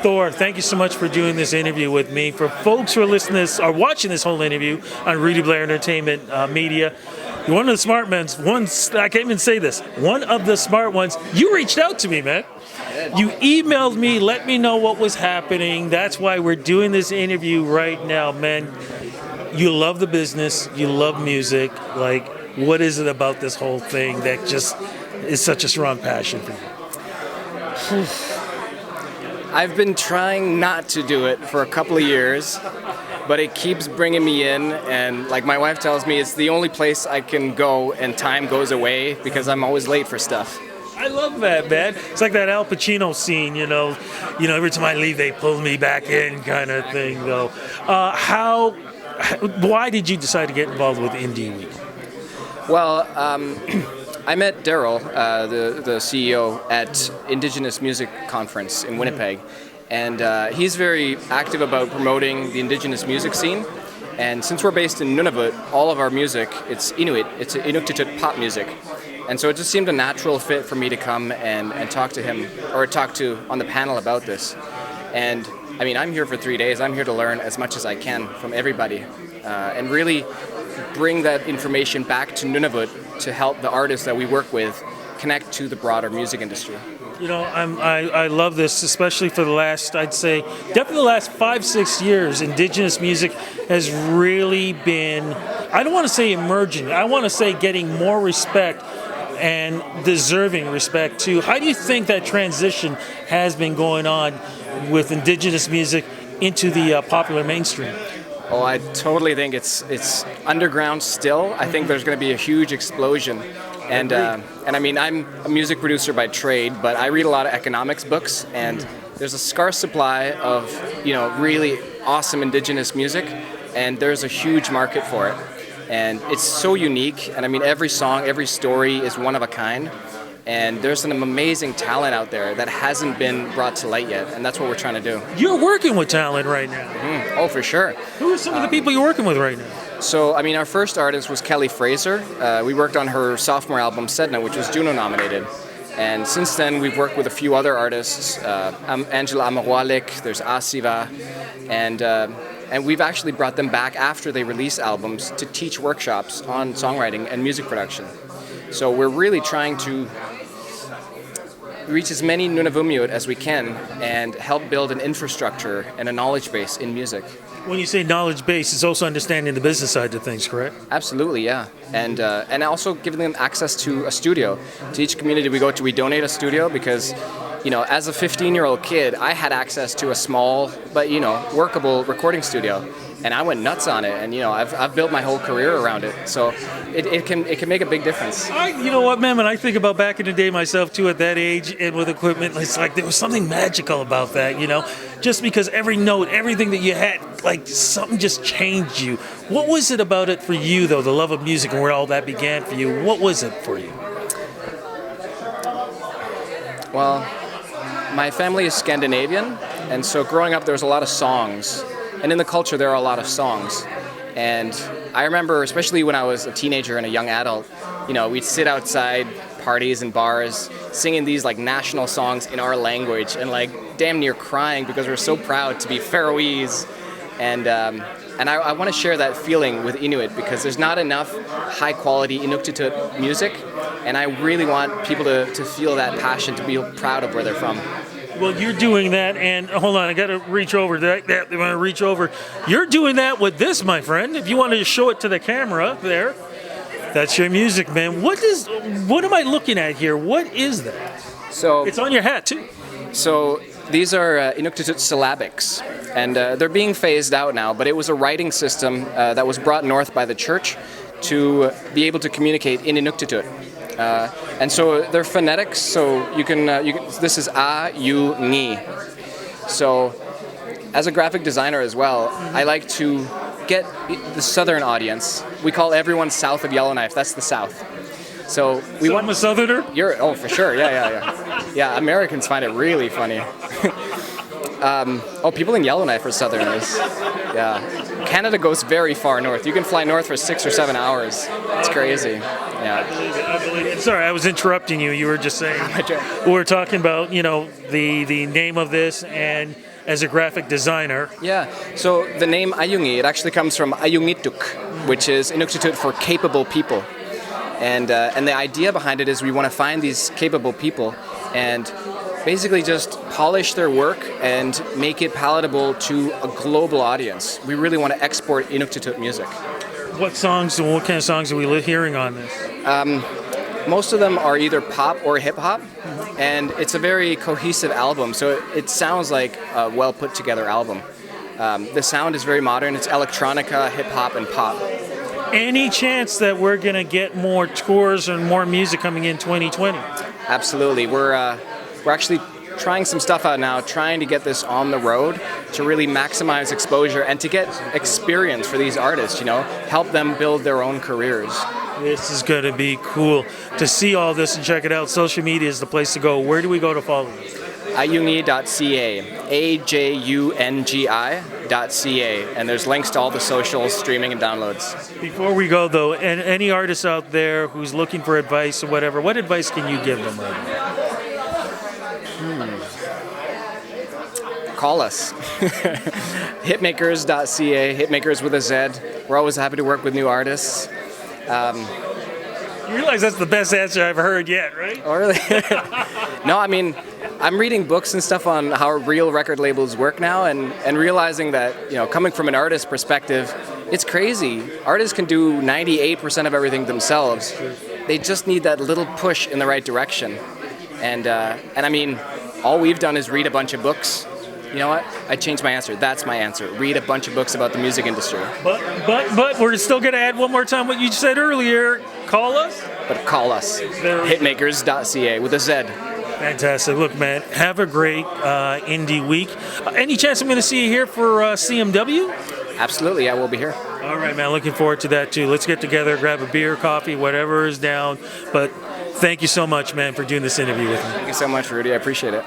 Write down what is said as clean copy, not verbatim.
Thor, thank you so much for doing this interview with me. For folks who are listening or watching this whole interview on Rudy Blair Entertainment Media, you're one of the smart men. I can't even say this. One of the smart ones. You reached out to me, man. You emailed me, let me know what was happening. That's why we're doing this interview right now, man. You love the business. You love music. Like, what is it about this whole thing that just is such a strong passion for you? I've been trying not to do it for a couple of years, but it keeps bringing me in, and like my wife tells me, it's the only place I can go and time goes away because I'm always late for stuff. I love that, man. It's like that Al Pacino scene, every time I leave, they pull me back in kind of thing, though. Why did you decide to get involved with Indie Week? Well, I met Daryl, the CEO, at Indigenous Music Conference in Winnipeg, and he's very active about promoting the Indigenous music scene. And since we're based in Nunavut, all of our music, it's Inuit, it's Inuktitut pop music. And so it just seemed a natural fit for me to come and talk to him, or talk to on the panel about this. And I mean, I'm here for 3 days. I'm here to learn as much as I can from everybody, and really bring that information back to Nunavut to help the artists that we work with connect to the broader music industry. I love this, especially for the last, I'd say, definitely the last 5-6 years. Indigenous music has really been, I don't want to say emerging, I want to say getting more respect and deserving respect too. How do you think that transition has been going on with Indigenous music into the popular mainstream? Oh, I totally think it's underground still. I think there's going to be a huge explosion. And I mean, I'm a music producer by trade, but I read a lot of economics books, and there's a scarce supply of, really awesome Indigenous music, and there's a huge market for it. And it's so unique, and I mean, every song, every story is one of a kind. And there's some amazing talent out there that hasn't been brought to light yet, and that's what we're trying to do. You're working with talent right now. Oh, for sure. Who are some of the people you're working with right now? So, I mean, our first artist was Kelly Fraser. We worked on her sophomore album, Sedna, which was Juno nominated. And since then, we've worked with a few other artists, Angela Amawalik, there's Asiva, and we've actually brought them back after they release albums to teach workshops on songwriting and music production. So we're really trying to reach as many Nunavummiut as we can and help build an infrastructure and a knowledge base in music. When you say knowledge base, it's also understanding the business side of things, correct? Absolutely, yeah. And also giving them access to a studio. To each community we go to, we donate a studio because, as a 15-year-old kid, I had access to a small but, workable recording studio. And I went nuts on it, and I've built my whole career around it. So it can make a big difference. You know what, man? When I think about back in the day myself too, at that age and with equipment, it's like there was something magical about that. Just because every note, everything that you had, like something just changed you. What was it about it for you, though? The love of music and where all that began for you. What was it for you? Well, my family is Scandinavian, and so growing up there was a lot of songs. And in the culture, there are a lot of songs. And I remember, especially when I was a teenager and a young adult, we'd sit outside parties and bars singing these like national songs in our language and like damn near crying because we're so proud to be Faroese. And I want to share that feeling with Inuit because there's not enough high quality Inuktitut music. And I really want people to feel that passion, to be proud of where they're from. Well, you're doing that, and hold on, I got to reach over. They want to reach over. You're doing that with this, my friend. If you want to show it to the camera there, that's your music, man. What am I looking at here? What is that? So it's on your hat too. So these are Inuktitut syllabics, and they're being phased out now. But it was a writing system that was brought north by the church to be able to communicate in Inuktitut. And so they're phonetics, so you can this is a, you, ni. So as a graphic designer as well, I like to get the southern audience. We call everyone south of Yellowknife, that's the south. So I'm a southerner? Oh, for sure, yeah. Yeah, Americans find it really funny. Oh, people in Yellowknife are Southerners. Yeah. Canada goes very far north. You can fly north for 6 or 7 hours. It's crazy. Yeah. I believe it. Sorry, I was interrupting you. You were just saying we were talking about the name of this and as a graphic designer. Yeah. So the name Ayungi, it actually comes from Ayungituk, which is Inuktitut for capable people. And the idea behind it is we want to find these capable people and basically just polish their work and make it palatable to a global audience. We really want to export Inuktitut music. What kind of songs are we hearing on this? Most of them are either pop or hip hop, and it's a very cohesive album, so it sounds like a well put together album. The sound is very modern. It's electronica, hip hop, and pop. Any chance that we're going to get more tours and more music coming in 2020? Absolutely. We're actually trying some stuff out now, trying to get this on the road to really maximize exposure and to get experience for these artists, help them build their own careers. This is going to be cool. To see all this and check it out, social media is the place to go. Where do we go to follow you? Ayungi.ca, AJUNGI.ca, and there's links to all the socials, streaming, and downloads. Before we go, though, and any artist out there who's looking for advice or whatever, what advice can you give them right now? Call us. Hitmakerz.ca, Hitmakerz with a Z. We're always happy to work with new artists. You realize that's the best answer I've heard yet, right? Oh, really? No, I mean, I'm reading books and stuff on how real record labels work now and realizing that, coming from an artist perspective, it's crazy. Artists can do 98% of everything themselves. They just need that little push in the right direction. And I mean, all we've done is read a bunch of books. You know what? I changed my answer. That's my answer. Read a bunch of books about the music industry. But we're still going to add one more time what you said earlier. Call us? But call us. Hitmakerz.ca with a Z. Fantastic. Look, man, have a great indie week. Any chance I'm going to see you here for CMW? Absolutely. I will be here. All right, man. Looking forward to that, too. Let's get together, grab a beer, coffee, whatever is down. But thank you so much, man, for doing this interview with me. Thank you so much, Rudy. I appreciate it.